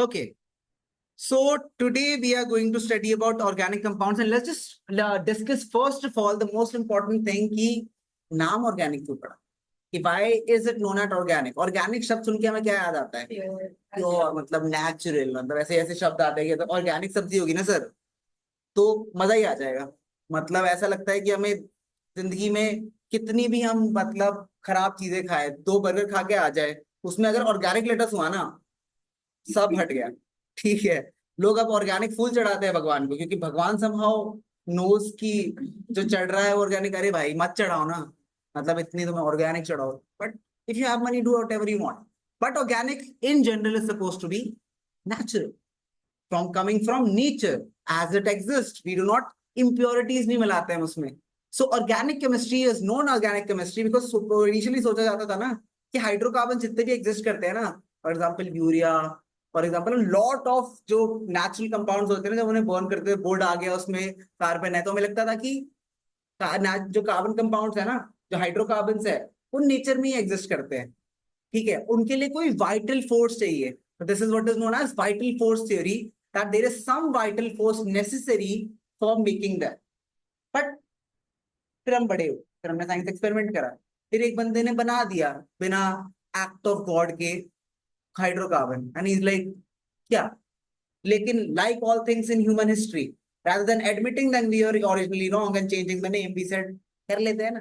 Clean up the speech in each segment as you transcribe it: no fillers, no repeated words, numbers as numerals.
Okay. So today we are going to study about organic compounds, and let's just discuss first of all the most important thing कि नाम organic क्यों पड़ा? कि why is it known as organic? Organic शब्द सुन के हमें क्या याद आता है? प्योर मतलब नेचुरल, मतलब ऐसे ऐसे शब्द आते हैं कि तो ऑर्गेनिक सब्जी होगी ना सर, तो मजा ही आ जाएगा। मतलब ऐसा लगता है कि हमें जिंदगी में कितनी भी हम मतलब खराब चीजें खाए, 2 बर्गर खा के आ जाए, उसमें अगर ऑर्गेनिक लेटस हुआ ना, सब हट गया। ठीक है। लोग अब ऑर्गेनिक फूल चढ़ाते हैं भगवान को, क्योंकि भगवान समहाउ नोज की जो चढ़ रहा है वो ऑर्गेनिक। अरे भाई मत चढ़ाओ ना, मतलब इतनी तुम्हें ऑर्गेनिक चढ़ाओ, but if you have money do whatever you want. But organic in general is suppose to be natural, from coming from nature as it exist. We do not impurities नहीं मिलाते हैं उसमें। So organic chemistry is non organic chemistry because initially सोचा जाता था ना कि hydrocarbon जितने भी एग्जिस्ट करते हैं ना, for example urea, for example lot of जो नेचुरल कंपाउंड्स होते हैं ना, जब उन्हें बर्न करते हुए बोर्ड आ गया उसमें कार्बन है, तो हमें लगता था कि जो कार्बन कंपाउंड्स है ना, जो हाइड्रोकार्बन है, वो नेचर में ही एग्जिस्ट करते हैं। ठीक है। उनके लिए कोई वाइटल फोर्स चाहिए। This is what is known as vital force theory, that there is some vital force necessary for making that. But फिर हम बड़े हो, फिर हमने साइंस एक्सपेरिमेंट करा, फिर एक बंदे ने बना दिया बिना एक्ट ऑफ गॉड के हाइड्रोकार्बन, एंड इज लाइक क्या? लेकिन like all things in human history, rather than admitting that we were originally wrong and changing the name, we said कर लेते हैं ना,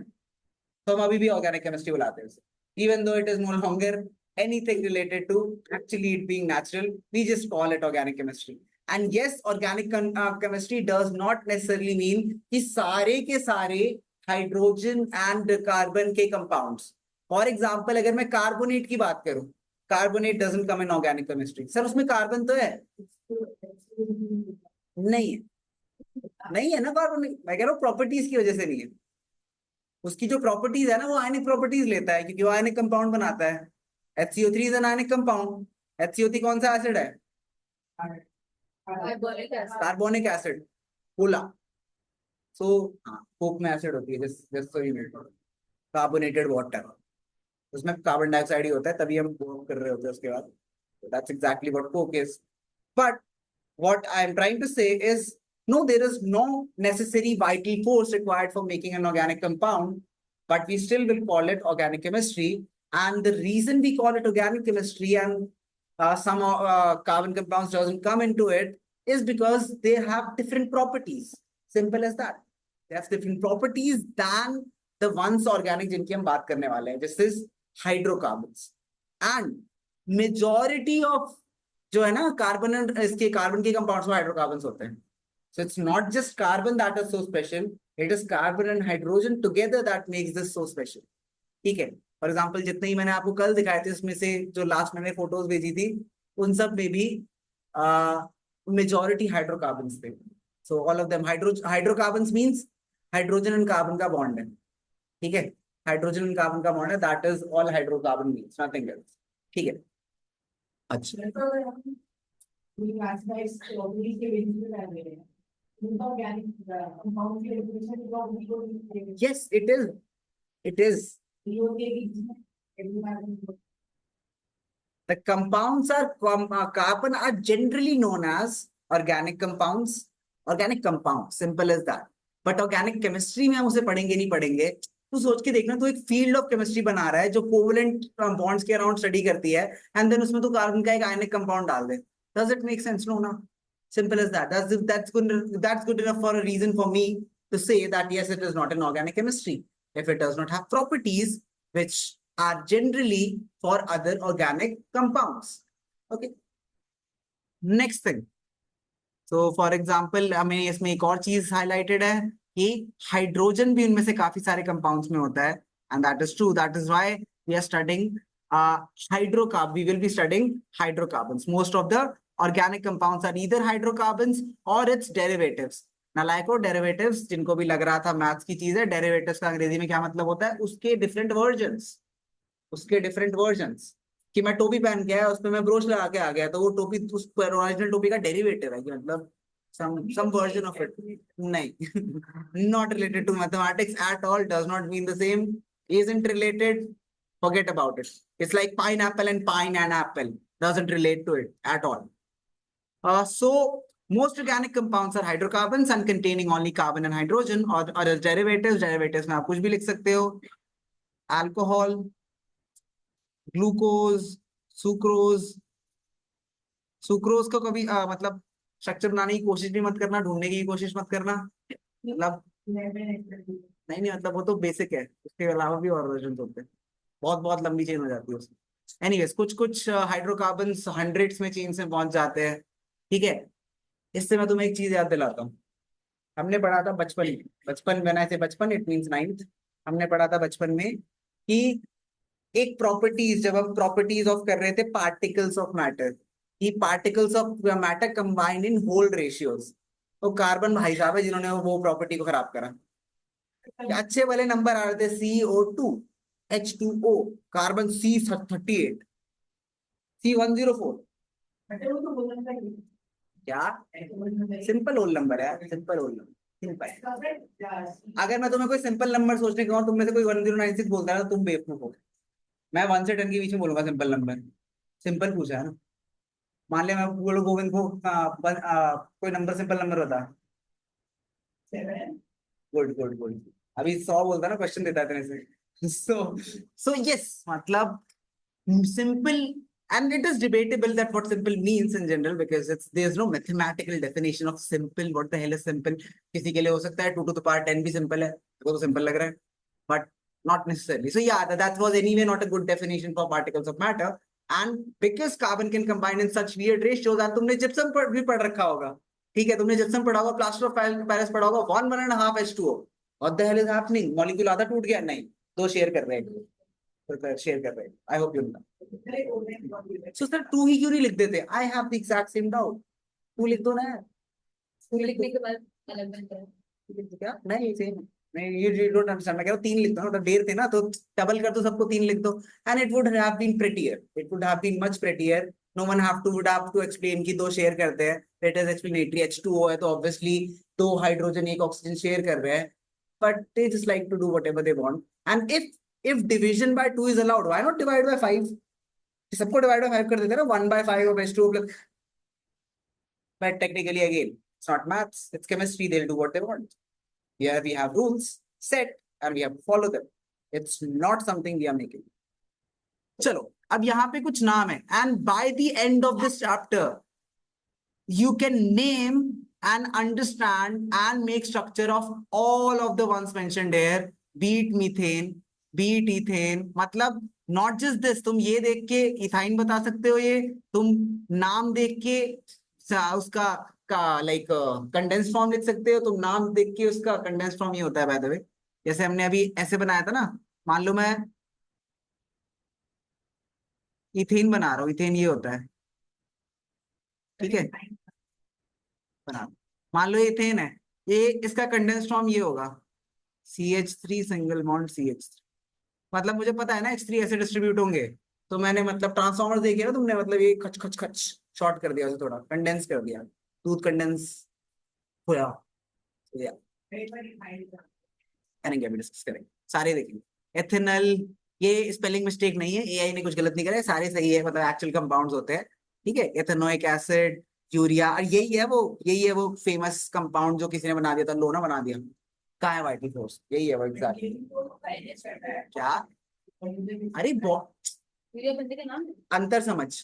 तो हम अभी भी ऑर्गेनिक केमिस्ट्री बुलाते हैं उसे, even though it is no longer anything related to actually it being natural, we just call it organic chemistry. And yes, organic chemistry does not necessarily mean कि सारे के सारे हाइड्रोजन एंड कार्बन के compounds. For example अगर मैं carbonate की बात करूं, carbonate doesn't come in organic chemistry. Sir उसमें कार्बन तो है? नहीं है, नहीं है ना कार्बोनेट। मैं कह रहा हूँ प्रॉपर्टीज की वजह से नहीं है। उसकी जो प्रॉपर्टीज है ना, वो आयनिक प्रॉपर्टीज लेता है, क्योंकि वो आयनिक कंपाउंड बनाता है। HCO3 is an ionic compound. HCO3 कौन सा एसिड है? Carbonic acid, cola. So coke में एसिड होती है, just so you know, carbonated water, उसमें कार्बन डाइऑक्साइड ही होता है, तभी हम वो कर रहे होते हैं उसके बाद। That's exactly what Coke is. But what I am trying to say is, no, there is no necessary vital force required for making an organic compound, but we still will call it organic chemistry. And the reason we call it organic chemistry and some carbon compounds doesn't come into it is because they have different properties. Simple as that. They have different properties than the ones organic जिनकी हम बात करने वाले हैं. This is hydrocarbons. And majority of जो है ना carbon, इसके कार्बन के कंपाउंड्स में हाइड्रोकार्बन्स होते हैं. So it's not just carbon that is so special, it is carbon and hydrogen together that makes this so special. ठीक है. फॉर एग्जाम्पल जितने ही मैंने आपको कल दिखाए थे, उसमें से जो लास्ट मैंने फोटोज भेजी थी, उन सब में भी मेजॉरिटी हाइड्रोकार्बन्स थे. So all of them hydrocarbons means hydrogen and carbon का बॉन्ड है. ठीक है. हाइड्रोजन एंड कार्बन का बॉन्ड है, that is all hydrocarbon means, nothing else. ठीक है. अच्छा, yes it is, it is. The compounds are carbon are generally known as organic compounds. Organic compound, simple as that. But organic chemistry में हम उसे पढ़ेंगे नहीं पढ़ेंगे. तो सोच के देखना, तो एक फील्ड ऑफ केमिस्ट्री बना रहा है जो कोवलेंट बॉन्ड्स के अराउंड स्टडी करती है, एंड देन उसमें तो कार्बन का एक आयनिक कंपाउंड डाल दे. Does it make sense? No, no. Simple as that. That's good enough for a reason for me to say that yes, it is not an organic chemistry if it does not have properties which are generally for other organic compounds. Okay. Next thing. So for example, हमें इसमें एक और चीज highlighted है कि hydrogen भी उनमें से काफी सारे कंपाउंड्स में होता है, and that is true. That is why we are studying hydrocarbon. We will be studying hydrocarbons. Most of the organic compounds are either hydrocarbons or its derivatives. नालायको डेरिवेटिव्स, जिनको भी लग रहा था मैथ्स की चीज है, डेरिवेटिव्स का अंग्रेजी में क्या मतलब होता है? उसके डिफरेंट वर्जन्स. उसके डिफरेंट वर्जन्स. कि मैं टोपी पहन के आया, उस पे मैं ब्रोच लगा के आ गया, तो वो टोपी उस ओरिजिनल टोपी का डेरिवेटिव है, कि मतलब some version of it. नहीं, not related to mathematics at all, does not mean the same, isn't related, forget about it. It's like pineapple and pine and apple, doesn't relate to it at all. So most organic compounds are hydrocarbons and containing only carbon and hydrogen, or as derivatives में आप कुछ भी लिख सकते हो. Alcohol, glucose, sucrose. Sucrose को कभी मतलब स्ट्रक्चर बनाने की कोशिश भी मत करना, ढूंढने की कोशिश मत करना. मतलब नहीं मतलब वो तो बेसिक है, उसके अलावा भी और वर्जन होते हैं, बहुत बहुत लंबी चेन हो जाती है उसमें. एनीवेज कुछ कुछ हाइड्रोकार्बन्स हंड्रेड्स में चेन में पहुंच जाते हैं. ठीक है. इससे मैं तुम्हें एक चीज याद दिलाता हूँ. हमने पढ़ा था बचपन में, बचपन बनाए थे, बचपन इट मीन्स नाइन्थ. हमने पढ़ा था बचपन में कि एक प्रॉपर्टीज, जब हम प्रॉपर्टीज ऑफ कर रहे थे पार्टिकल्स ऑफ मैटर, कि particles of matter combined in hold ratios. तो कार्बन भाई साहब है जिन्होंने वो प्रॉपर्टी को खराब करा. अच्छे वाले नंबर आ रहे थे CO2, H2O, carbon C38, C104. क्या सिंपल होल नंबर है, सिंपल होल नंबर. सिंपल. अगर मैं तुम्हें कोई सिंपल नंबर सोचने कहूँ, तुम में से कोई 1096 बोलता है तो तुम बेवकूफ हो. मैं 1 से 10 के बीच में बोलूंगा सिंपल नंबर. सिंपल पूछा है ना. मान लिया मैं बोलो गोविंद को कोई नंबर, सिंपल नंबर बता. Good good good. अभी 100 बोलता ना, क्वेश्चन देता है तेरे से. सो यस, मतलब simple. And it is debatable that what simple means in general, because there's no mathematical definition of simple. What the hell is simple? किसी के लिए हो सकता है 2 to the power 10 भी simple है, वो तो simple लग रहा है, but not necessarily. So yeah, that was anyway not a good definition for particles of matter. And because carbon can combine in such weird ratios, and तुमने gypsum भी पढ़ रखा होगा. ठीक है, तुमने जिप्सम पढ़ा होगा, प्लास्टर ऑफ पेरिस पढ़ा होगा, 1.5 H2O. What the hell is happening? Molecule आधा टूट गया? नहीं, दो शेयर कर रहे हैं, शेयर कर रहे हैं. I hope you know. So sir two ही क्यों नहीं लिख देते? I have the exact same doubt. Two लिख दो ना यार. टू लिखने के बाद अलग बनता है. क्या नहीं सेम नहीं, you don't understand. मैं कह रहा हूँ 3 लिख दो ना, तो ढेर थे ना, तो डबल कर दो सबको, 3 लिख दो. And it would have been prettier, it would have been much prettier. No one would have to explain कि 2 शेयर करते हैं. It is explanatory. H2O है तो ऑब्वियसली 2 हाइड्रोजन 1 ऑक्सीजन शेयर कर रहे हैं. But they just like to do whatever they want. And if division by 2 is allowed, why not divide by 5? सबको divide by 5 कर देते हैं ना, 1/5 of H2O plus. But technically again, it's not maths, it's chemistry. They'll do what they want. Here we have rules set and we have to follow them. It's not something we are making. चलो अब यहाँ पे कुछ नाम है, and by the end of this chapter you can name and understand and make structure of all of the ones mentioned here, be it methane, be it ethane. मतलब not just this, तुम ये देख के ethyne बता सकते हो, ये तुम नाम देख के उसका का लाइक कंडेंस फॉर्म लिख सकते हो, तुम नाम देख के उसका कंडेंस फॉर्म ये होता है बाय द वे. जैसे हमने अभी ऐसे बनाया था ना, मान लो मैं इथेन बना रहा हूँ, इथेन ये होता है. ठीक है, बना, मान लो इथेन है, ये इसका कंडेंस फॉर्म ये होगा CH3 सिंगल बॉन्ड CH3. मतलब मुझे पता है ना H3 ऐसे डिस्ट्रीब्यूट होंगे, तो मैंने मतलब ट्रांसफॉर्मर देखे ना तुमने, मतलब ये खच खच खच शॉर्ट कर दिया उसे, थोड़ा कंडेंस कर दिया, दूध कंडेंस हुआ. करेंगे अभी, डिस्कस करेंगे, सारे देखेंगे. एथेनल, ये स्पेलिंग मिस्टेक नहीं है, AI ने कुछ गलत नहीं करा है, सारे सही है, मतलब एक्चुअल कंपाउंड्स होते हैं. ठीक है, एथेनोइक एसिड, यूरिया, और यही है वो फेमस कंपाउंड जो किसी ने बना दिया था, लोना बना दिया. कहाँ है वाइटल फोर्स? यही है वो एग्जैक्टली. क्या? अरे अंतर समझ.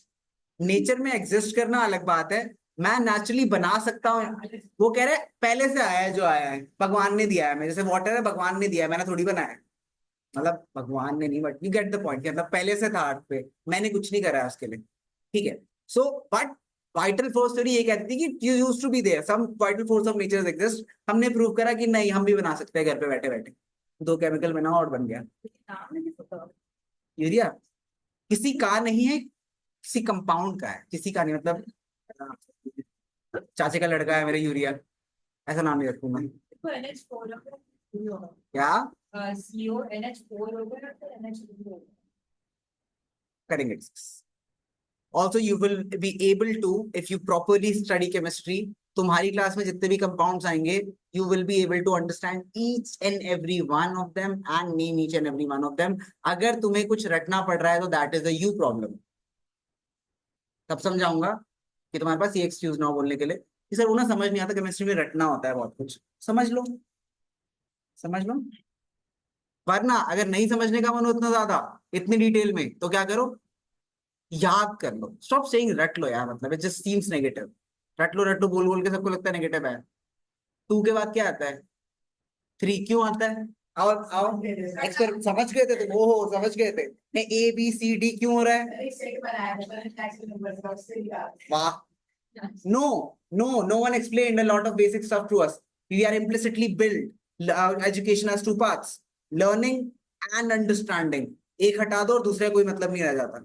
नेचर में एग्जिस्ट करना अलग बात है, मैं नेचुरली बना सकता हूँ. वो कह रहे पहले से आया है, जो आया है भगवान ने दिया है. मैं जैसे वाटर है, भगवान ने दिया है, मैंने थोड़ी बनाया है. मतलब भगवान ने नहीं, but you get the point. मतलब पहले से था अर्थ पे, मैंने कुछ नहीं करा है उसके लिए. ठीक है. So but vital force theory ये कहती है कि you used to be there, some vital force of nature exist. हमने प्रूव करा कि नहीं, हम भी बना सकते हैं घर पे बैठे बैठे. 2 केमिकल बनाओ और बन गया यूरिया. किसी का नहीं है, किसी कंपाउंड का है, किसी का नहीं. मतलब चाचे का लड़का है मेरे यूरिया, ऐसा नाम नहीं रखूंगा. क्या करेंगे? Also you will be able to, if you properly study chemistry, तुम्हारी क्लास में जितने भी कंपाउंड्स आएंगे, you will be able to understand each and every one of them and name each and every one of them. अगर तुम्हें कुछ रटना पड़ रहा है तो that is a you problem. तब समझाऊंगा कि तुम्हारे पास ये एक्सक्यूज ना हो बोलने के लिए कि सर उन्हें समझ नहीं आता, केमिस्ट्री में रटना होता है बहुत कुछ। समझ लो, समझ लो। वरना अगर नहीं समझने का मन हो उतना ज्यादा इतनी डिटेल में, तो क्या करो, याद कर लो। स्टॉप सेइंग रट लो यार, मतलब इट जस्ट सीम्स नेगेटिव। रट लो बोल बोल के सबको लगता है नेगेटिव है। टू के बाद क्या आता है? थ्री क्यों आता है? और आओ एक्सपेरिमेंट समझ गए थे तुम? ओहो समझ गए थे। ए बी सी डी क्यों हो रहा है? वाह। No, no one explained a lot of basic stuff to us. We are implicitly built. Education has two parts: learning and understanding. एक हटा दो और दूसरे कोई मतलब नहीं रह जाता।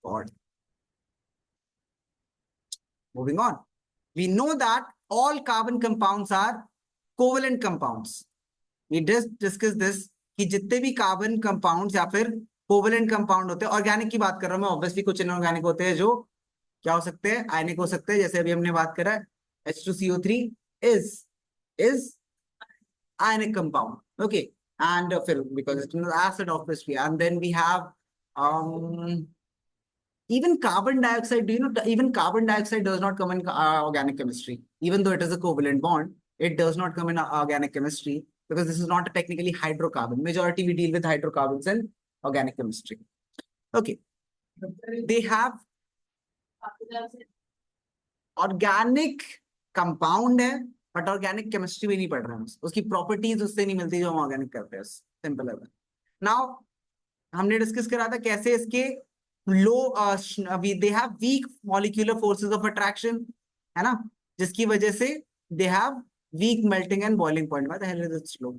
God. Moving on. We know that all carbon compounds are covalent compounds. We just discussed this कि जितने भी कार्बन कंपाउंड्स या फिर कोवेलेंट कंपाउंड होते हैं, ऑर्गेनिक की बात कर रहा हूं मैं, ऑब्वियसली कुछ इनऑर्गेनिक होते हैं जो क्या हो सकते हैं, आयनिक हो सकते हैं, जैसे अभी हमने बात करा H2CO3 is ionic compound. Okay, and फिर because it's an acid obviously, and then we have even carbon dioxide. Do you know even carbon dioxide does not come in organic chemistry, even though it is a covalent bond. It does not come in organic chemistry because this is not a technically hydrocarbon. Majority we deal with hydrocarbons in organic chemistry. Okay, they have organic compound है, but organic chemistry भी नहीं पढ़ रहे हैं, उसकी properties उससे नहीं मिलती जो हम ऑर्गेनिक करते हैं। सिंपल है। नाउ हमने डिस्कस करा था कैसे इसके लो they have weak molecular forces of attraction, है ना, जिसकी वजह से they have weak melting and boiling point. Why the hell is it slow?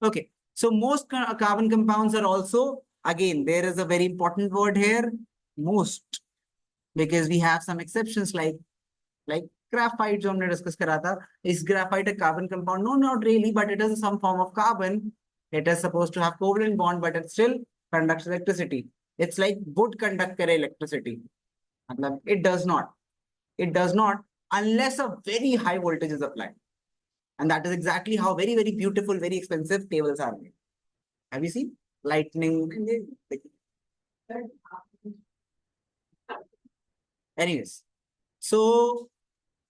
Okay, so most carbon compounds are also, again, there is a very important word here, most, because we have some exceptions like graphite जो हमने discuss करा था. Is graphite a carbon compound? No, not really, but it is some form of carbon. It is supposed to have covalent bond, but it still conducts electricity. It's like wood conduct करे electricity. मतलब it does not. It does not unless a very high voltage is applied. And that is exactly how very, very beautiful, very expensive tables are made. Have you seen? Lightning. Anyways, so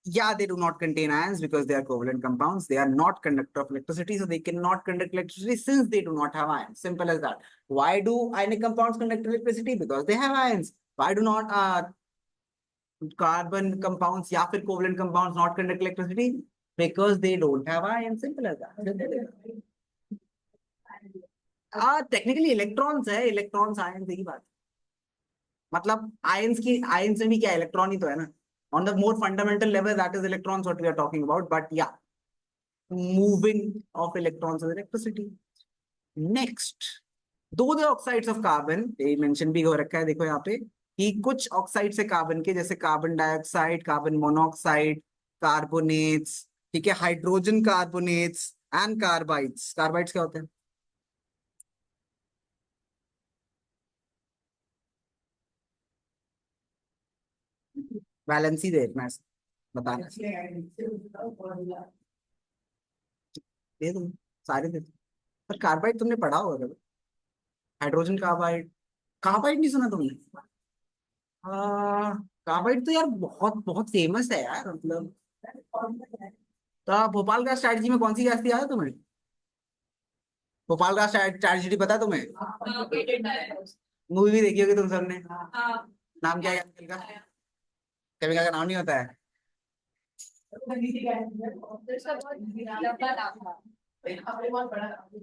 yeah, they do not contain ions because they are covalent compounds. They are not conductor of electricity, so they cannot conduct electricity since they do not have ions. Simple as that. Why do ionic compounds conduct electricity? Because they have ions. Why do not carbon compounds या फिर covalent compounds not conduct electricity? Because they don't have ions. Simple as that. Technically electrons है, electrons ions एक ही बात। मतलब ions की, ions में भी क्या इलेक्ट्रॉन ही तो है ना। On the more fundamental level that is electrons what we are talking about, but या moving of electrons is electricity. Next, दो ऑक्साइड्स ऑफ कार्बन, ये मेंशन भी हो रखा है देखो यहाँ पे कि कुछ ऑक्साइड से कार्बन के, जैसे carbon dioxide, carbon monoxide, carbonates, ठीक है, hydrogen carbonates and carbides. Carbides क्या होते हैं? वैलेंसी देखना है, बताना दे दो, सारे दे दो। पर कार्बाइड तुमने पढ़ा होगा, हाइड्रोजन कार्बाइड। कार्बाइड नहीं सुना तुमने? कार्बाइड तो यार बहुत बहुत फेमस है यार, मतलब। तो भोपाल गैस स्ट्रैटेजी में कौन सी गैस थी याद है तुम्हें? भोपाल गैस स्ट्रैटेजी पता है तुम्हें? मूवी भी देखी होगी तुम सबने। नाम क्या है केमिकल का? केमिकल का नाम नहीं होता है?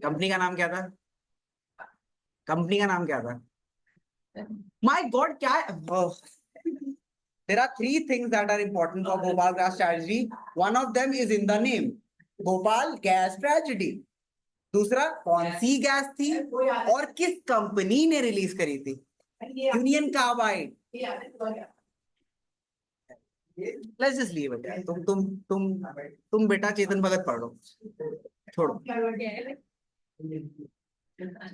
कंपनी का नाम क्या था? कंपनी का नाम क्या था? माय गॉड, क्या है? There are three things that are important for Bhopal gas tragedy. One of them is in the name, Bhopal gas tragedy. दूसरा, कौन सी गैस थी और किस कंपनी ने रिलीज करी थी? Union carbide. Let's just leave it. तुम बेटा चेतन भगत पढ़ लो, छोड़ो।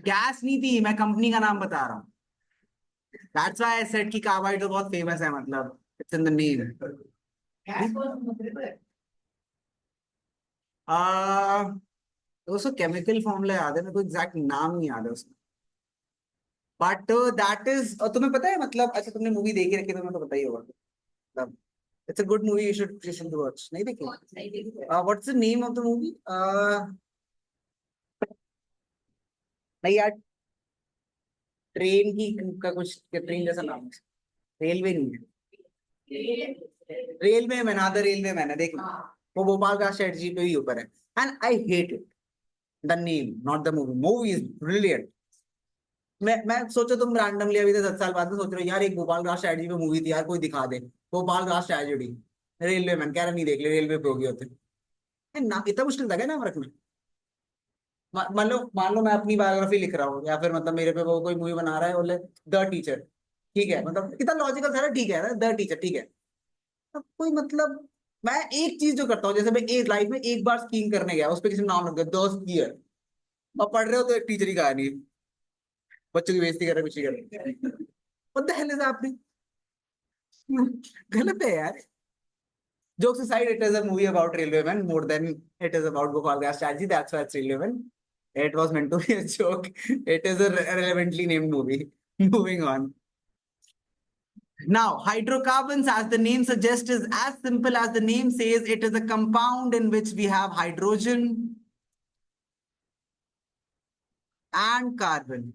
गैस नहीं थी, मैं कंपनी का नाम बता रहा हूँ। That's why I said कि कार्बाइड तो बहुत फेमस है, मतलब it's in the name. तो उसको केमिकल फॉर्मूला याद है, मेरे को एग्जैक्ट नाम नहीं याद है उसका, बट दैट इज, और तुम्हें पता है मतलब, अच्छा तुमने मूवी देखी रखी है, तुम्हें तो पता ही होगा मतलब, it's a good movie, you should watch, नहीं देखी? What's the name of the movie? नहीं यार, ट्रेन की का कुछ, ट्रेन जैसा नाम है, रेलवे नहीं है, रेलवे मैन, आधा रेलवे मैन है, देख लो, वो भोपाल का स्ट्रेटजी पे ही ऊपर है, and I hate it, the name not the movie, movie is brilliant. मैं सोचो तुम रैंडमली अभी तो 10 साल बाद में सोच रहे हो यार एक भोपाल राष्ट्र ट्रेजेडी पे मूवी थी यार, कोई दिखा दे, भोपाल राष्ट्र ट्रेजेडी, रेलवे मैन कह रहा नहीं देख ले, रेलवे पे हो गए होते ना, इतना मुश्किल था क्या नाम रखना? मान लो मैं अपनी बायोग्राफी लिख रहा हूँ, या फिर मतलब मेरे पे वो कोई मूवी बना रहा है, बोले द टीचर, ठीक है, मतलब कितना लॉजिकल था ना, ठीक है, द टीचर, ठीक है, अब कोई मतलब, मैं एक चीज जो करता हूँ, जैसे मैं एक लाइफ में एक बार स्कीइंग करने गया, उस पर किसी ने नाम रख दिया द स्कीयर, अब पढ़ रहे हो तो एक टीचर ही कहानी है, बच्चों की बेइज्जती कर रहे, कुछ नहीं कर रहे, what the hell is happening? गलत है यार। Jokes aside, it is a movie about railwaymen more than it is about Gopal Gas strategy. That's why it's railwaymen. It was meant to be a joke. It is a relevantly named movie. Moving on. Now, hydrocarbons, as the name suggests, is as simple as the name says. It is a compound in which we have hydrogen and carbon.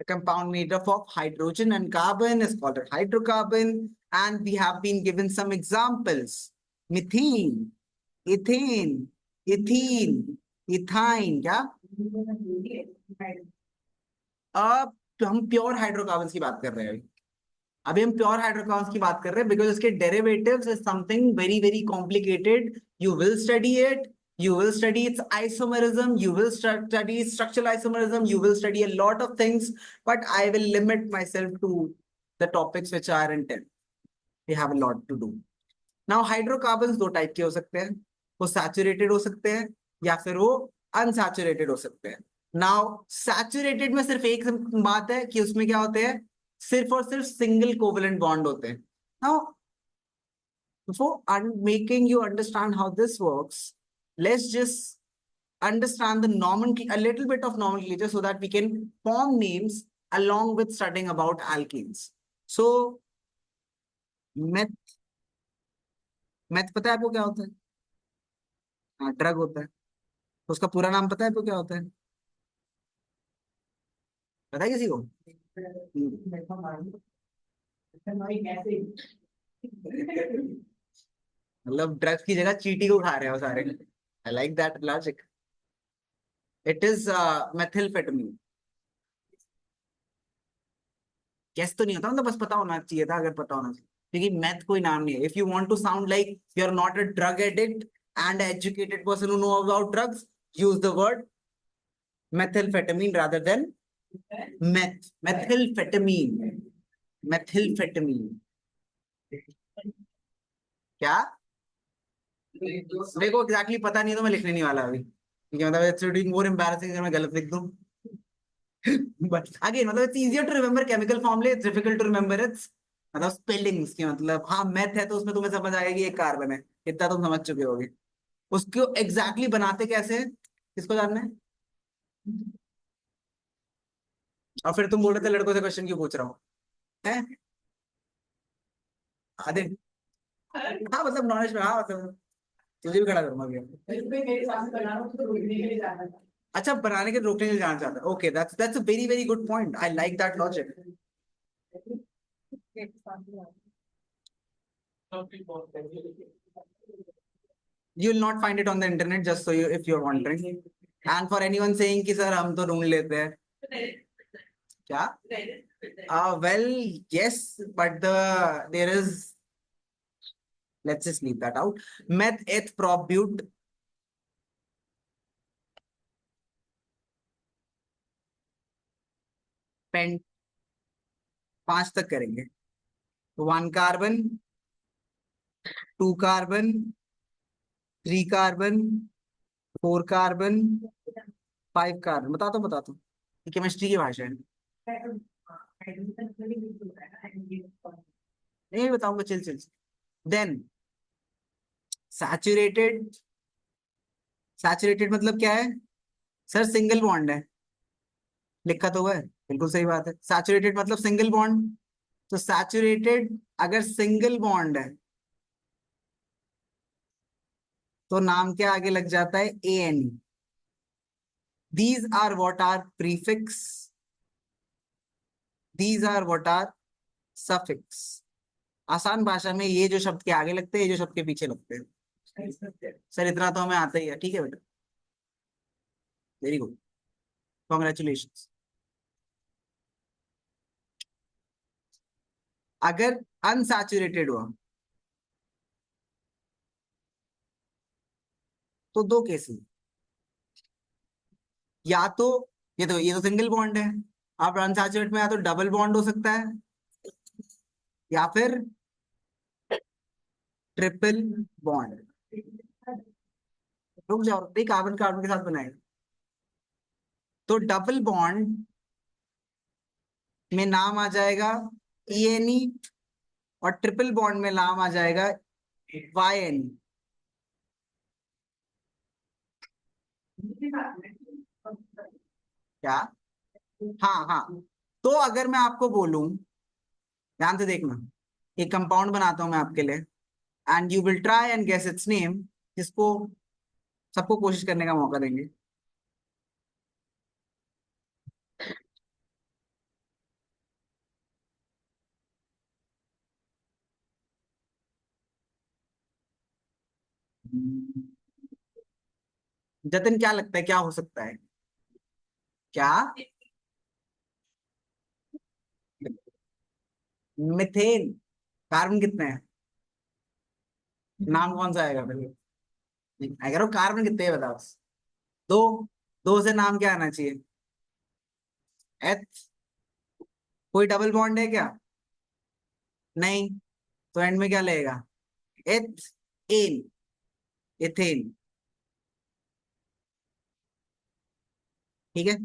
A compound made up of hydrogen and carbon is called a hydrocarbon. And we have been given some examples. Methane, ethane, ethene, ethyne, क्या? अब तो हम pure hydrocarbons की बात कर रहे हैं, अभी हम प्योर हाइड्रोकार्बन्स की बात कर रहे हैं, बिकॉज इसके derivatives is something very very complicated, you will study it, you will study its isomerism, you will study structural isomerism, you will study a lot of things, but I will limit myself to the topics which are in 10. We have a lot to do. Now hydrocarbons दो type के हो सकते हैं, वो saturated हो सकते हैं या फिर वो अनसैचुरेटेड हो सकते हैं। नाउ सैचुरेटेड में सिर्फ एक बात है कि उसमें क्या होते हैं, सिर्फ और सिर्फ सिंगल कोवेलेंट बॉन्ड होते हैं। Now before making you understand how this works, let's just understand the nomenclature, a little bit of nomenclature, so that we can form names along with studying about alkenes. So meth, meth पता है आपको क्या होता है? हाँ, drug होता है। उसका पूरा नाम पता है आपको क्या होता है? पता है किसी को? मतलब ड्रग्स की जगह चीटी को खा रहे हो सारे। I like that logic. It is methylphetamine. Guess तो नहीं होता, मतलब बस पता होना चाहिए था, अगर पता होना चाहिए, क्योंकि मैथ कोई नाम नहीं है। If you want to sound like you are not a drug addict and educated person who know about drugs, use the word methylphetamine rather than meth. Methylphetamine, methylphetamine. क्या? मेरे को एग्जैक्टली पता नहीं है, तो मैं लिखने नहीं वाला अभी, क्योंकि मतलब इट्स मोर एम्बैरेसिंग अगर मैं गलत लिख दूं। बट अगेन मतलब it's easier to remember chemical फॉर्मूले, it's difficult to remember it's मतलब स्पेलिंग्स की, मतलब हाँ मैथ है तो उसमें तुम्हें समझ आएगा कि एक कार्बन है, इतना तुम समझ चुके होगे। उसको एग्जैक्टली exactly बनाते कैसे हैं, किसको जानना है? और फिर तुम बोल रहे थे लड़कों से क्वेश्चन क्यों पूछ रहा हूँ, है? आधे, हाँ मतलब नॉलेज में, हाँ मतलब तुझे भी खड़ा करूंगा अभी। अच्छा, बनाने के रोकने के लिए जाना चाहता है, okay, that's a very very good point, I like that logic. You will not find it on the internet, just so you, if you're wondering. And for anyone saying कि सर हम तो ढूंढ लेते हैं, क्या? Well, yes, but there is, let's just leave that out. Meth, eth, prop, but, pent, 5 तक करेंगे। 1 carbon, 2 carbon, 3 carbon, 4 carbon, 5 carbon. बता दो, केमिस्ट्री की भाषा है, नहीं बताऊंगा, chill chill. Then saturated, saturated मतलब क्या है सर? सिंगल बॉन्ड है, लिखा तो हुआ है, बिल्कुल सही बात है। सैचुरेटेड मतलब सिंगल बॉन्ड, तो सैचुरेटेड अगर सिंगल बॉन्ड है तो नाम के आगे लग जाता है AN। These are what are prefix, these are what are suffix. आसान भाषा में ये जो शब्द के आगे लगते हैं, ये जो शब्द के पीछे लगते हैं। सर इतना तो हमें आता ही है, ठीक है बेटा, वेरी गुड, कॉन्ग्रेचुलेशन। अगर अनसैचुरेटेड हुआ तो दो केसेस, या तो ये तो सिंगल बॉन्ड है, आप अनसैचुरेट में या तो डबल बॉन्ड हो सकता है या फिर ट्रिपल बॉन्ड। रुक जाओ, नहीं कार्बन कार्बन के साथ बनाएगा तो डबल बॉन्ड में नाम आ जाएगा ENE, और ट्रिपल बॉन्ड में नाम आ जाएगा YN। क्या? हाँ हाँ, तो अगर मैं आपको बोलूं, ध्यान से देखना, एक कंपाउंड बनाता हूं मैं आपके लिए, and you will try and guess its name, जिसको सबको कोशिश करने का मौका देंगे। जतिन क्या लगता है क्या हो सकता है? क्या? मिथेन। कार्बन कितने हैं? नाम कौन सा आएगा फिर? अगर वो कार्बन कितने हैं बताओ बस। दो, दो से नाम क्या आना चाहिए? एच। कोई डबल बॉन्ड है क्या? नहीं, तो एंड में क्या लगेगा? H N, ethane. ठीक है।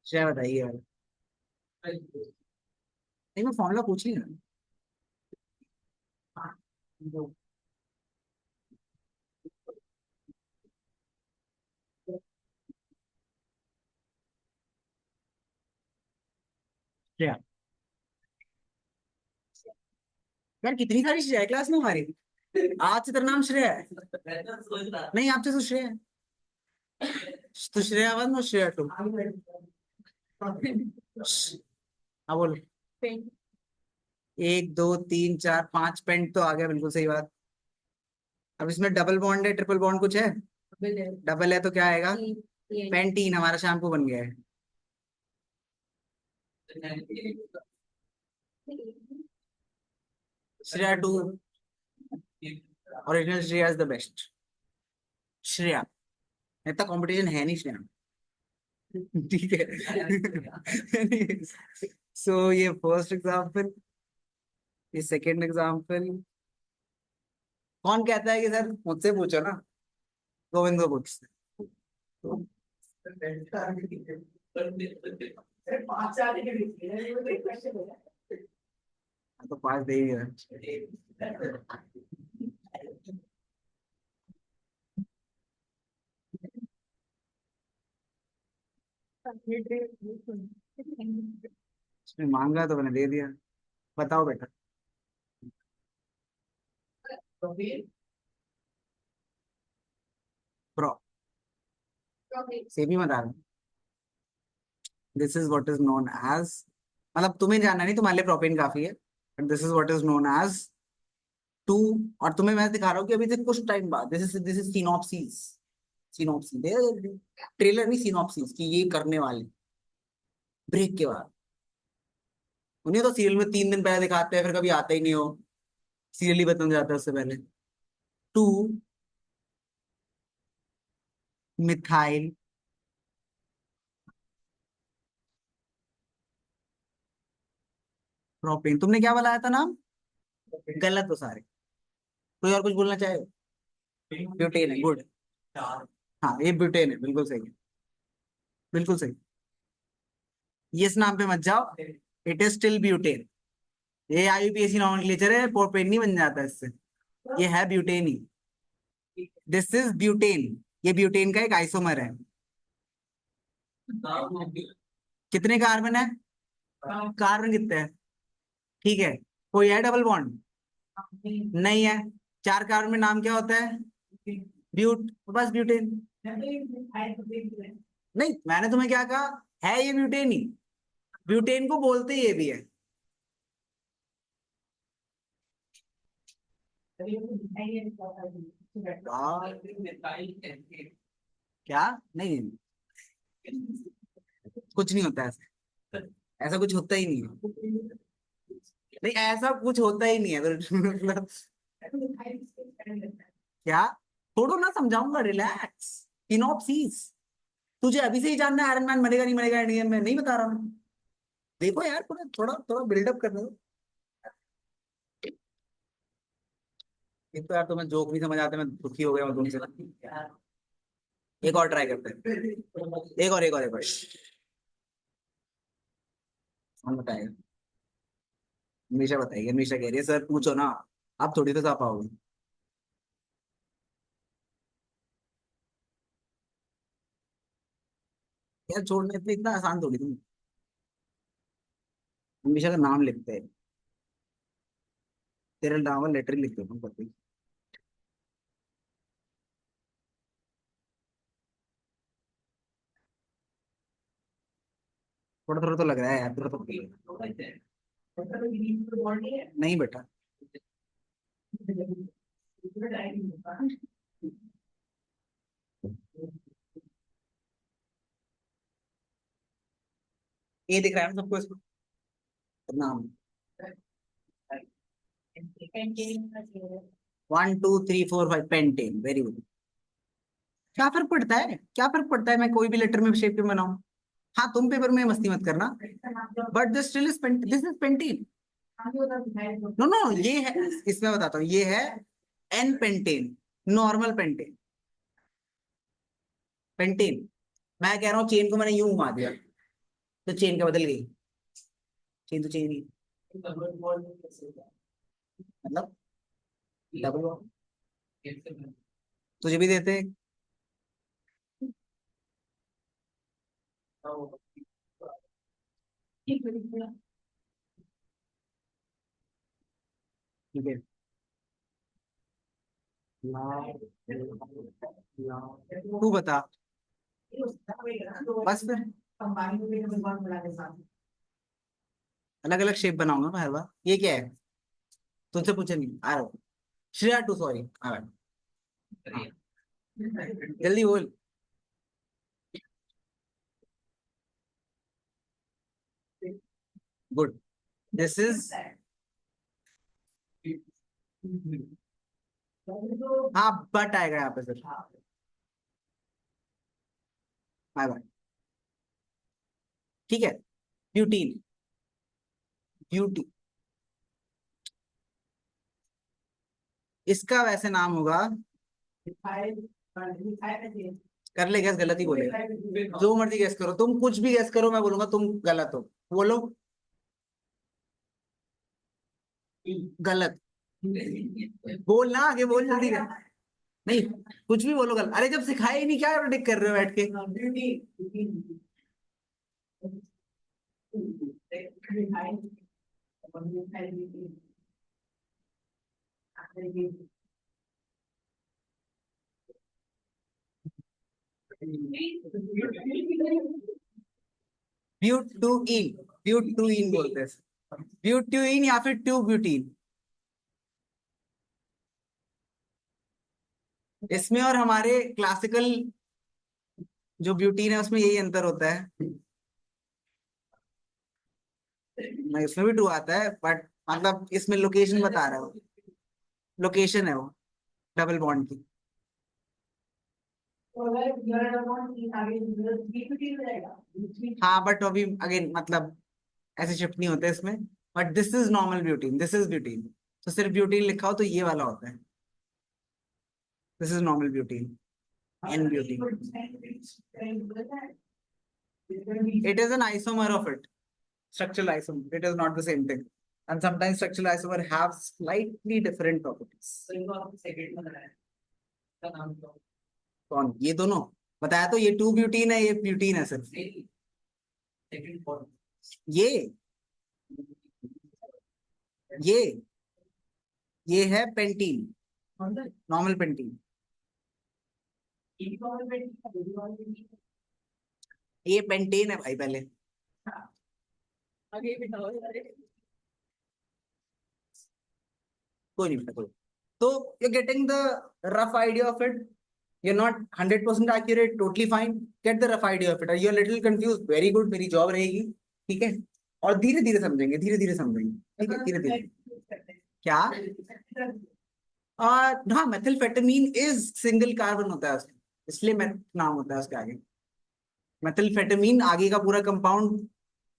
श्रेया बताइए यार। नहीं मैं फॉर्मूला पूछ ही ना। श्रेया, यार कितनी सारी श्रेया क्लास में हमारी। आज से तेरा नाम श्रेया है? नहीं आपसे तो श्रेया है, तो श्रेया वन और श्रेया टू। हाँ बोलो। एक दो तीन चार पांच पेंट तो आ गया, बिल्कुल सही बात। अब इसमें डबल बॉन्ड है ट्रिपल बॉन्ड कुछ है? डबल है तो क्या आएगा? पेंटीन, हमारा शैम्पू बन गया है। Shreya two, original Shreya is the best. Shreya, इतना कंपटीशन है नहीं श्रेया। ठीक है। सो ये फर्स्ट एग्जाम्पल, ये सेकेंड एग्जाम्पल। कौन कहता है कि सर मुझसे पूछो ना? गोविंद को पूछते। तो तो पांच दे ही दिया। उसने मांगा तो मैंने दे दिया। बताओ बेटा। प्रो, सेमी बता रहा, this is what is known as, मतलब तुम्हें जानना नहीं, तुम्हारे लिए प्रोपेन काफी है, but this is what is known as too. और तुम्हें मैं दिखा रहा हूँ कि अभी से कुछ टाइम बाद, this is synopsis. Synopsis, trailer नहीं, सिनॉप्सिस कि ये करने वाले, ब्रेक के बाद। उन्हें तो सीरियल में 3 दिन पहले दिखाते हैं, फिर कभी आता ही नहीं हो, सीरियल ही बदल जाता है उससे पहले। Two methyl propane. तुमने क्या बताया था नाम? गलत हो सारे। कोई और कुछ बोलना चाहे? ब्यूटेन है, गुड। हाँ ये ब्यूटेन है, बिल्कुल सही है, बिल्कुल सही। ये इस नाम पे मत जाओ, इट इज स्टिल ब्यूटेन। ये आईयूपीएसी नॉमेनक्लेचर है, प्रोपेन नहीं बन जाता इससे, ये है butane he. This is butane, ये ब्यूटेन का एक आइसोमर है। कितने कार्बन है? कार्बन कितने हैं? ठीक है, कोई है डबल बॉन्ड? नहीं है। चार कार्बन में नाम क्या होता है? ब्यूट, बस ब्यूटेन। नहीं, मैंने तुम्हें क्या कहा, है ये ब्यूटेन ही, ब्यूटेन को बोलते ये भी है। क्या? नहीं, कुछ नहीं होता ऐसा, ऐसा कुछ होता ही नहीं है। नहीं, ऐसा कुछ होता ही नहीं है मतलब क्या? छोड़ो ना, समझाऊंगा, रिलैक्स। सिनॉप्सिस, तुझे अभी से ही जानना है आयरन मैन मरेगा नहीं मरेगा एंडगेम में, नहीं बता रहा हूँ। देखो यार, थोड़ा थोड़ा थोड़ा बिल्डअप करने दो। एक तो यार तुम्हें जोक नहीं समझ आते, मैं दुखी हो गया हूँ तुमसे। एक और ट्राई करते हैं, एक और। कौन बताएगा? निशा बताएगी, निशा कह रही है सर पूछो ना, आप थोड़ी तो जा पाओगे। यार छोड़ने इतना इतना आसान थोड़ी तुम। निशा का नाम लिखते हैं, तेरा नाम लेटर लिखते हो तुम पता ही। थोड़ा थोड़ा तो लग रहा है यार, थोड़ा तो। नहीं बेटा। ये दिख रहा है ना सबको इसको, नाम। 1 2 3 4 5 पेंटेन, वेरी गुड। क्या फर्क पड़ता है, क्या फर्क पड़ता है, मैं कोई भी लेटर में शेप में बनाऊं। हाँ तुम पेपर में मस्ती मत करना, but this still is this is pentane. No no, ये है, इसमें बताता हूँ, ये है n pentane, normal pentane. Pentane, मैं कह रहा हूँ चेन को मैंने यूं घुमा दिया तो चेन क्या बदल गई? चेन तो चेन ही, मतलब डबल बॉन्ड तुझे भी देते हैं। ठीक है, तू बता, बस फिर अलग अलग शेप बनाऊंगा मैं हर बार। ये क्या है? तुझसे पूछे नहीं आ रहा हूँ। श्रेया टू, सॉरी आ रहा है। जल्दी बोल। गुड, दिस इज, हाँ बट आएगा यहाँ पे सर। Bye bye. ठीक है, ब्यूटीन, ब्यूटी, इसका वैसे नाम होगा, कर ले गैस, गलत ही बोलेगा। जो मर्जी गैस करो, तुम कुछ भी गैस करो, मैं बोलूंगा तुम गलत हो। बोलो गलत, बोलना आगे, बोल जल्दी कर। नहीं, कुछ भी बोलो गलत, अरे जब सिखाया ही नहीं, क्या टिक कर रहे हो बैठ के? ब्यूटूइन, ब्यूटूइन बोलते हैं, ब्यूटूइन या फिर ट्यूब ब्यूटीन। इसमें और हमारे क्लासिकल जो ब्यूटीन है उसमें यही अंतर होता है, मैं इसमें भी टू आता है बट मतलब इसमें लोकेशन बता रहा हूँ, लोकेशन है वो डबल बॉन्ड की। हाँ बट अभी अगेन मतलब ऐसे शिफ्ट नहीं होते इसमें, but this is normal butene, this is butene. तो सिर्फ ब्यूटीन लिखा हो तो ये वाला होता है। This is normal butene, N-butene. It is an isomer of it, structural isomer. It is not the same thing. And sometimes structural isomer have slightly different properties. कौन? ये दोनों बताया तो, ये 2-butene है, ये butene है सिर्फ। ये है पेंटीन, नॉर्मल पेंटीन। ये पेंटेन है भाई पहले। कोई नहीं पता। तो you're getting the rough idea of it. You're not 100% accurate, totally fine. Get the rough idea of it. You're a little confused. Very good. मेरी जॉब रहेगी, ठीक है। और धीरे धीरे समझेंगे, धीरे धीरे समझेंगे, ठीक है, धीरे धीरे। क्या? हाँ, मेथिलफेटामीन इज सिंगल कार्बन होता है उसमें, इसलिए नाम होता है उसके आगे। मेथिलफेटामीन आगे का पूरा कंपाउंड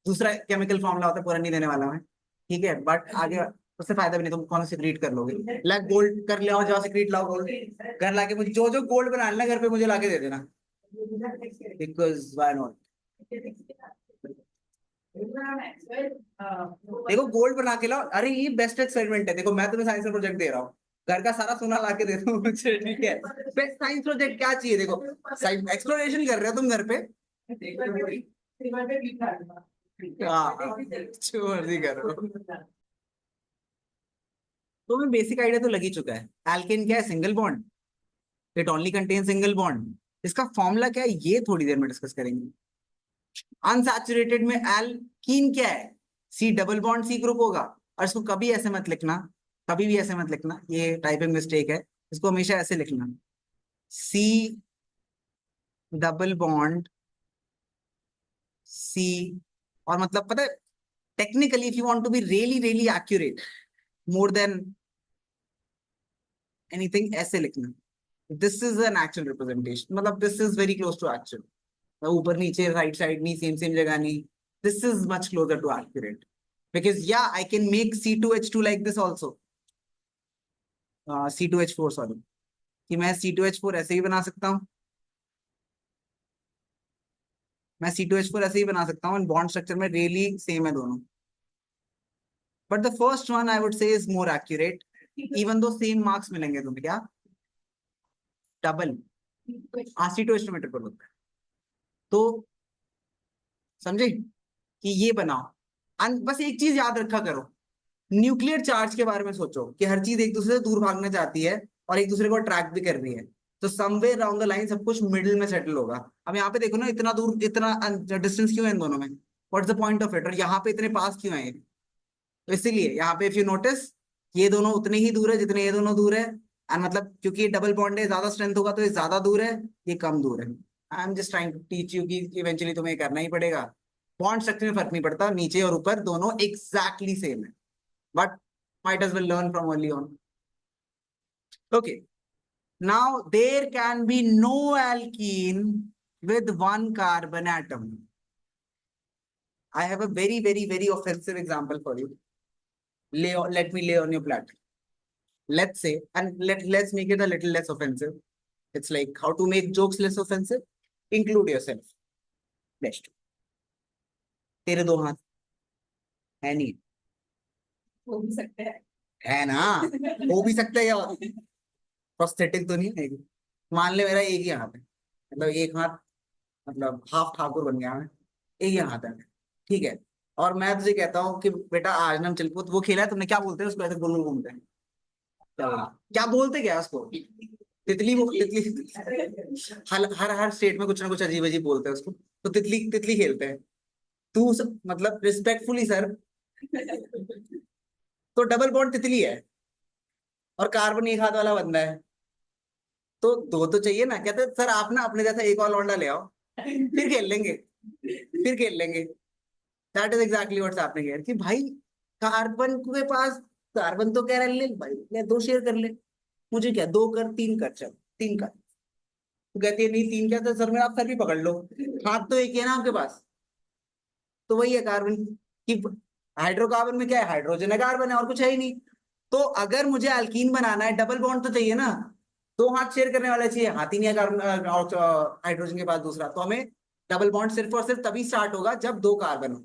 दूसरा केमिकल फॉर्मूला होता है, पूरा नहीं देने वाला मैं, ठीक है। बट आगे उससे फायदा भी नहीं, तुम कौन सिक्रीट कर लोगे। लाइक गोल्ड कर ले, और जाओ सिक्रीट लाओ गोल्ड, घर लाके मुझे जो गोल्ड बना लेना घर पे, मुझे लाके दे देना, बिकॉज व्हाई नॉट। देखो गोल्ड बना के लाओ, अरे ये बेस्ट एक्सपेरिमेंट है। देखो मैं तुम्हें साइंस का प्रोजेक्ट दे रहा हूँ, घर का सारा सोना लाके दे दो मुझे, ठीक है। बेस्ट साइंस प्रोजेक्ट क्या चाहिए? देखो एक्सप्लोरेशन कर रहे हो तुम घर पे, करो। तो मैं बेसिक आइडिया तो लग ही चुका है। एल्केन क्या है? Single bond, it only contain single bond. इसका फॉर्मूला क्या है ये थोड़ी देर में डिस्कस करेंगे। अनसैचुरेटेड में एल्कीन क्या है? C double bond C group होगा। और इसको कभी ऐसे मत लिखना, कभी भी ऐसे मत लिखना, ये टाइपिंग मिस्टेक है। इसको हमेशा ऐसे लिखना, सी डबल बॉन्ड सी। और मतलब पता है, technically if you want to be really really accurate, more than anything ऐसे लिखना, this is an actual representation, मतलब this is very close to actual. ऊपर नीचे राइट साइड नहीं, सेम जगह नहीं, this is much closer to accurate. Because yeah, I can make C2H2 like this also. C2H4 sorry, कि मैं C2H4 ऐसे ही बना सकता हूँ, मैं C2H4 ऐसे ही बना सकता हूँ। बॉन्ड स्ट्रक्चर में रियली सेम है दोनों, but the first one I would say is more accurate, even though same marks मिलेंगे तुम्हें। क्या? डबल C2H2 में ट्रिपल होता है। तो समझे कि ये बनाओ। बस एक चीज याद रखा करो, न्यूक्लियर चार्ज के बारे में सोचो कि हर चीज एक दूसरे से दूर भागना चाहती है और एक दूसरे को अट्रैक्ट भी कर रही है। तो समवेयर अराउंड द लाइन सब कुछ मिडिल में सेटल होगा। अब यहाँ पे देखो ना, इतना दूर, इतना डिस्टेंस क्यों है इन दोनों में? What's the point of it? और यहाँ पे इतने पास क्यों है? तो इसीलिए यहाँ पे इफ यू नोटिस, ये दोनों उतने ही दूर है जितने ये दोनों दूर है। एंड मतलब क्योंकि ये डबल बॉन्ड है, ज्यादा स्ट्रेंथ होगा, तो ये ज्यादा दूर है, ये कम दूर है। I am just trying to teach you कि इवेंचुअली तुम्हें करना ही पड़ेगा। बॉन्ड स्ट्रक्चर में फर्क नहीं पड़ता, नीचे और ऊपर दोनों एग्जैक्टली सेम है, but might as well learn from early on. Okay, now there can be no alkene with one carbon atom. I have a very very very offensive example for you. Let me lay on your platter. Let's say, and let's make it a little less offensive. It's like how to make jokes less offensive. Include yourself. Let's do. तेरे दो हाथ है नहीं? हो भी सकते हैं, है ना, हो भी सकता है यार, प्रोस्थेटिक तो नहीं है। मान ले मेरा एक ही हाथ है, मतलब एक हाथ, मतलब हाफ ठाकुर बन गया मैं, एक ही हाथ है, ठीक है। और मैं तुझे कहता हूँ कि बेटा आज ना चल, वो खेला है तुमने, क्या बोलते हैं उसको? ऐसे गोल गोल घूमते हैं, क्या बोलते क्या उसको? तितली, वो तितली। हर स्टेट में कुछ ना कुछ अजीब अजीब बोलते हैं उसको। तो तितली तितली खेलते हैं। तू मतलब रिस्पेक्टफुली सर, तो डबल बॉन्ड तितली है और कार्बन एक हाथ वाला बंदा है, तो दो तो चाहिए ना। कहते सर आप ना अपने जैसा एक और लौंडा ले आओ, फिर खेल लेंगे, फिर खेल लेंगे। That is exactly what's happening here कि भाई कार्बन के पास, कार्बन तो कह रहा है ले भाई, ले दो शेयर कर ले, मुझे क्या, दो कर, तीन कर, चल तीन कर। तो कहती है नहीं तीन क्या, तो सर में आप सर भी पकड़ लो, हाथ तो एक ही है ना आपके पास। तो वही है कार्बन की, हाइड्रोकार्बन में क्या है? हाइड्रोजन है, कार्बन है, और कुछ है ही नहीं। तो अगर मुझे अल्कीन बनाना है, डबल बॉन्ड तो चाहिए ना। दो हाथ शेयर करने वाला चाहिए, हाथ ही नहीं है कार्बन हाइड्रोजन के पास दूसरा, तो हमें डबल बॉन्ड सिर्फ और सिर्फ तभी स्टार्ट होगा जब दो कार्बन हो।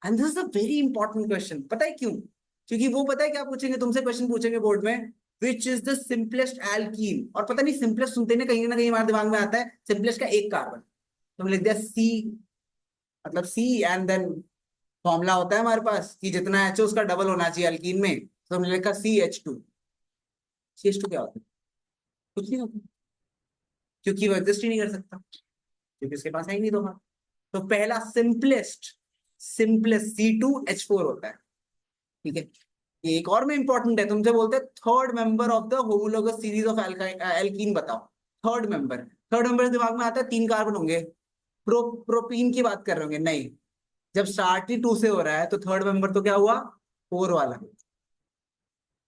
And this is a very important question, पता है क्यों? क्योंकि वो पता है क्या पूछेंगे तुमसे, क्वेश्चन पूछेंगे बोर्ड में, which is the simplest alkene, और पता नहीं सिंपलेस्ट सुनते ना कहीं हमारे दिमाग में आता है सिंपलेस्ट का एक कार्बन, तुमने लिख दिया सी, मतलब सी एंड देन फॉर्मूला होता है हमारे पास कि जितना एच उसका डबल होना चाहिए अल्कीन में, तो हमने लिखा CH2। CH2 क्या होता है? कुछ नहीं होता, क्योंकि वो एग्जिस्ट ही नहीं कर सकता, क्योंकि उसके पास है ही नहीं दो हाथ। तो पहला सिंपलेस्ट, सिंपलेस्ट C2H4 होता है, ठीक है। ये एक और में इंपॉर्टेंट है, तुमसे बोलते हैं third member of the homologous series of alkene बताओ। थर्ड मेंबर, थर्ड मेंबर दिमाग में आता है तीन कार्बन होंगे, प्रोपीन की बात कर रहे होंगे, नहीं, जब स्टार्ट ही 2 से हो रहा है तो थर्ड मेंबर तो क्या हुआ, 4 वाला।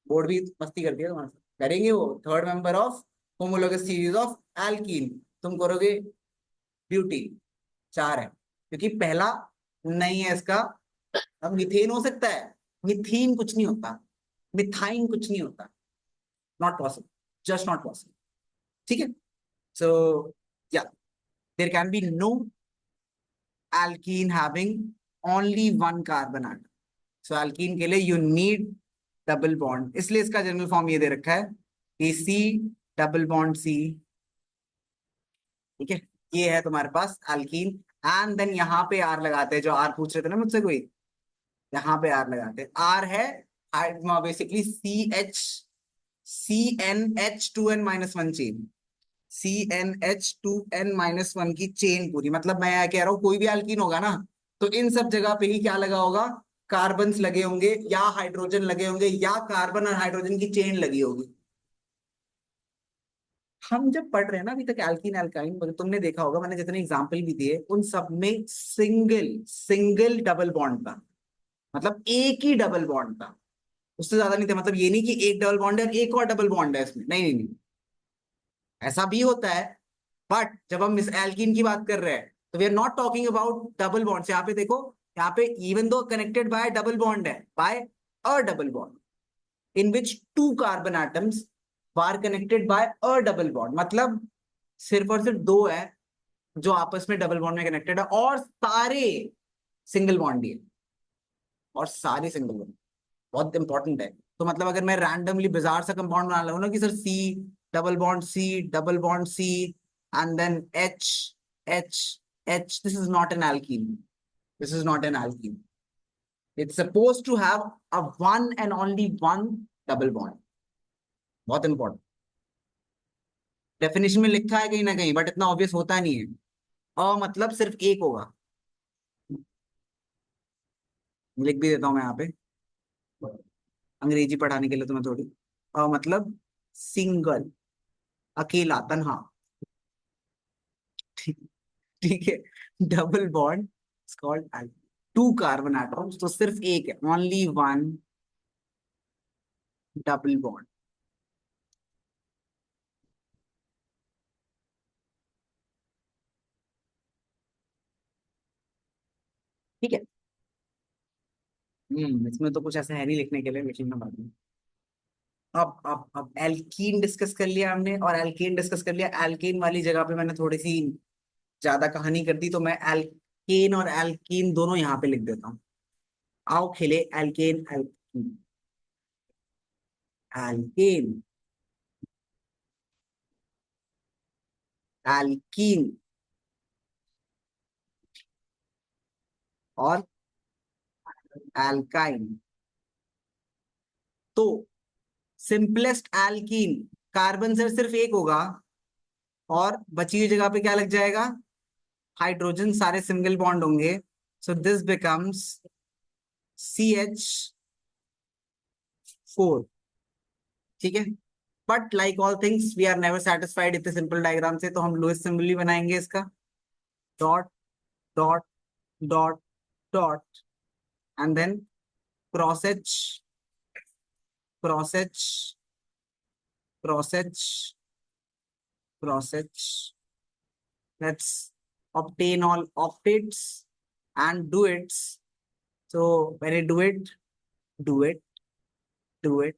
बोर्ड भी मस्ती कर दिया तुम्हारे साथ, करेंगे वो third member of homologous series of alkene, तुम करोगे ब्यूटी, 4 है, क्योंकि पहला नहीं है इसका। अब मिथेन हो सकता है, मिथीन कुछ नहीं होता, मिथाइन कुछ नहीं होता, not possible, just not possible, ठीक है। सो या there can be no alkene having only one carbon atom. So alkene के लिए you need double bond, इसलिए इसका जनरल फॉर्म ये दे रखा है कि C डबल बॉन्ड C, ठीक है। ये है तुम्हारे पास alkene, एंड देन यहाँ पे R लगाते हैं, जो R पूछ रहे थे ना मुझसे कोई, यहाँ पे R लगाते हैं, R है बेसिकली CnH2n-1 चेन, CnH2n-1 की चेन पूरी, मतलब मैं कह रहा हूं कोई भी एल्कीन होगा ना, तो इन सब जगह पे ही क्या लगा होगा, कार्बन्स लगे होंगे या हाइड्रोजन लगे होंगे या कार्बन और हाइड्रोजन की चेन लगी होगी। हम जब पढ़ रहे हैं ना अभी तक एल्कीन एल्काइन, तुमने देखा होगा मैंने जितने एग्जाम्पल भी दिए उन सब में सिंगल सिंगल डबल बॉन्ड था, मतलब एक ही डबल बॉन्ड था, उससे ज्यादा नहीं था। मतलब ये नहीं कि एक डबल बॉन्ड है और एक और डबल बॉन्ड है इसमें, नहीं नहीं नहीं, ऐसा भी होता है। बट जब हम इस एल्कीन की बात कर रहे हैं तो we are not talking about double bond. यहाँ पे देखो, यहाँ पे इवन दो कनेक्टेड बाय डबल बॉन्ड है, by a double bond in which two carbon atoms are connected by a double bond, मतलब सिर्फ और सिर्फ दो है जो आपस में डबल बॉन्ड में कनेक्टेड है, और सारे सिंगल बॉन्ड ही है, और सारे सिंगल बॉन्ड, बहुत इंपॉर्टेंट है। तो मतलब अगर मैं रैंडमली बिजार सा कंपाउंड बना लूं ना कि sir C double bond C double bond C and then H H H, this is not an alkene, this is not an alkene, it's suppose to have a one and only one double bond, बहुत important. Definition में लिखा है कहीं ना कहीं, but इतना obvious होता नहीं है। मतलब सिर्फ एक होगा, लिख भी देता हूं मैं यहाँ पे अंग्रेजी पढ़ाने के लिए तुम्हें थोड़ी। मतलब सिंगल, अकेला, तन्हा, ठीक, ठीक है। Double bond is called two carbon atoms, तो सिर्फ एक है, ओनली वन डबल बॉन्ड, ठीक है। इसमें तो कुछ ऐसा है नहीं लिखने के लिए, लेकिन मैं बाद में। अब एल्कीन डिस्कस कर लिया हमने, और एल्केन डिस्कस कर लिया, एल्केन वाली जगह पे मैंने थोड़ी सी ज्यादा कहानी कर दी, तो मैं एल्केन और एल्कीन दोनों यहाँ पे लिख देता हूँ। आओ खेले एल्केन एल्कीन, एल्केन एल्कीन और एल्काइन। तो सिंपलेस्ट एल्कीन, कार्बन से सिर्फ एक होगा, और बची हुई जगह पे क्या लग जाएगा, हाइड्रोजन, सारे सिंगल बॉन्ड होंगे, सो दिस बिकम्स CH4, ठीक है। But like all things we are never satisfied इतने सिंपल डायग्राम से, तो हम लोएस्ट सिंबल भी बनाएंगे इसका, dot dot dot dot, and then cross H cross H cross H cross H, let's obtain all octets and duets. So when you do it, do it, do it,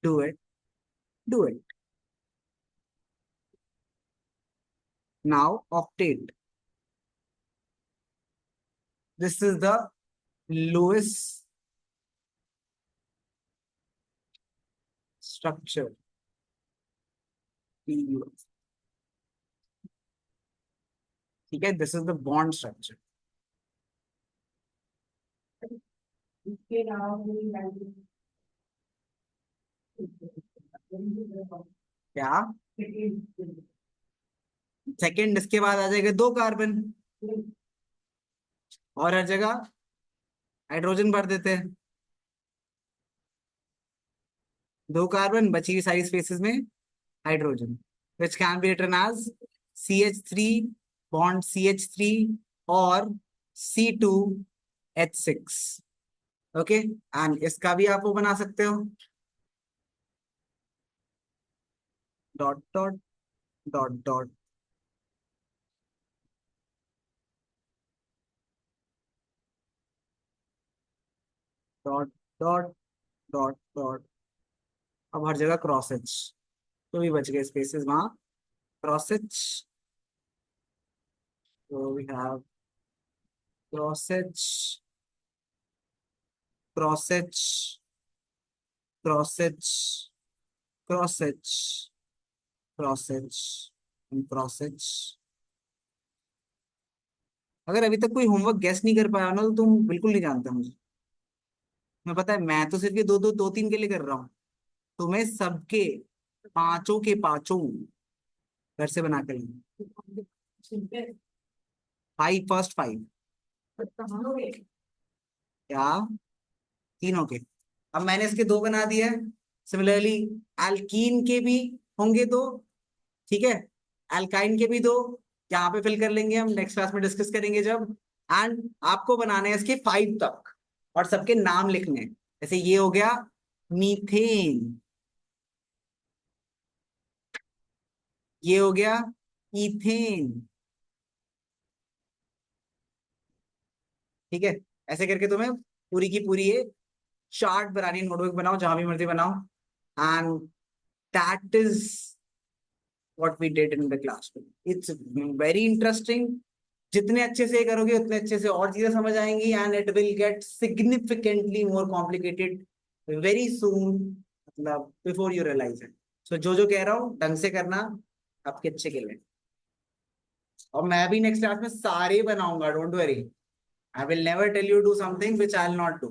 do it, do it. Now octet. This is the lowest structure. ठीक है, this is the bond structure. इसके अलावा कोई value क्या second, इसके बाद आ जाएगा 2 carbon और हर जगह हाइड्रोजन भर देते हैं। 2 कार्बन, बची हुई सारी स्पेसेस में hydrogen, which can be written as CH3 bond CH3 और C2H6. ओके, एंड इसका भी आप वो बना सकते हो, dot dot dot dot dot dot dot dot. अब हर जगह क्रॉस एच, तो भी बच गए स्पेसेस वहां, क्रॉस एच। तो we have cross H, cross H, cross H, cross H, cross H, cross H. अगर अभी तक कोई होमवर्क गेस नहीं कर पाया ना, तो तुम बिल्कुल नहीं जानते मुझे। मैं पता है, मैं तो सिर्फ ये दो तीन के लिए कर रहा हूँ, तुम्हें सबके पांचों के पांचों घर से बना कर लेंगे। 5 फर्स्ट 5 क्या, तीनों के। अब मैंने इसके 2 बना दिए हैं। सिमिलरली एल्कीन के भी होंगे 2, ठीक है, एल्काइन के भी 2, यहाँ पे फिल कर लेंगे हम, नेक्स्ट क्लास में डिस्कस करेंगे जब। एंड आपको बनाने हैं इसके 5 तक और सबके नाम लिखने हैं। जैसे ये हो गया मीथेन, ये हो गया इथेन, ठीक है। ऐसे करके तुम्हें पूरी की पूरी ये चार्ट बनानी, नोटबुक बनाओ, जहां भी मर्जी बनाओ। And that is what we did in the classroom. It's very interesting. जितने अच्छे से करोगे उतने अच्छे से और चीजें समझ आएंगी, and it will get significantly more complicated very soon, मतलब बिफोर यू रियलाइज इट। सो जो कह रहा हूँ ढंग से करना, आपके अच्छे के लिए। और मैं भी नेक्स्ट क्लास में सारे बनाऊंगा, don't worry. I will never tell you do something which I will not do.